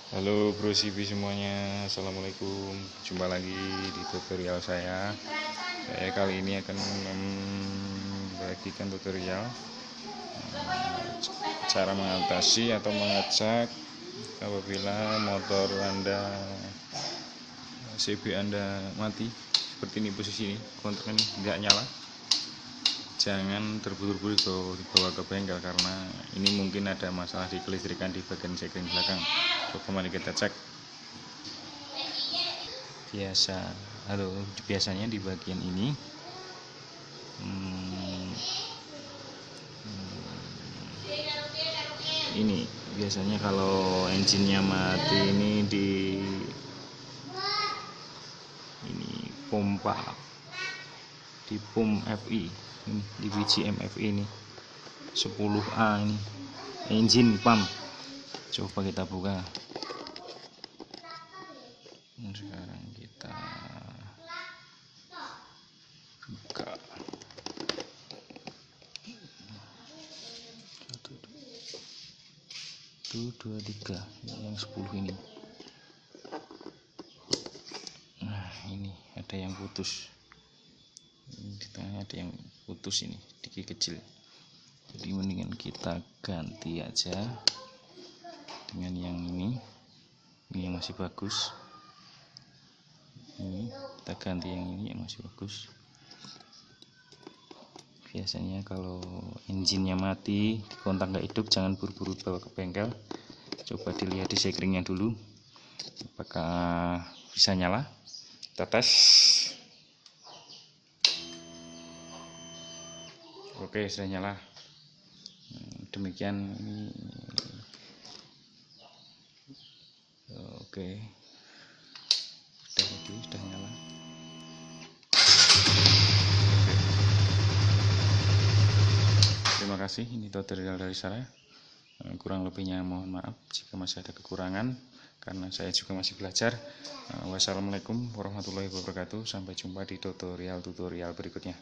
Halo Bro Sibi semuanya, Assalamualaikum. Jumpa lagi di tutorial saya. Saya kali ini akan membagikan tutorial cara mengatasi atau mengecek apabila motor Anda, CB Anda mati. Seperti ini posisi ini, kontak ini tidak nyala. Jangan terburu-buru dibawa ke bengkel karena ini mungkin ada masalah di kelistrikan di bagian sekring belakang. Coba mari kita cek. Biasanya di bagian ini ini biasanya kalau engine-nya mati ini di pompa, di pom FI ini, di BGM FI ini 10A ini engine pump. Coba kita buka. Sekarang kita buka. 1, 2, 3 yang 10 ini. Nah, ini ada yang putus. Di tengahnya ada yang putus ini, dikit kecil. Jadi mendingan kita ganti aja dengan yang ini yang masih bagus. Ini kita ganti yang ini yang masih bagus. Biasanya kalau engine-nya mati, kontak nggak hidup, jangan buru-buru bawa ke bengkel. Coba dilihat di sekringnya dulu, apakah bisa nyala. Kita tes. Oke, sudah nyala. Demikian ini. Oke, sudah nyala. Terima kasih, ini tutorial dari saya. Kurang lebihnya mohon maaf jika masih ada kekurangan karena saya juga masih belajar. Wassalamualaikum warahmatullahi wabarakatuh. Sampai jumpa di tutorial berikutnya.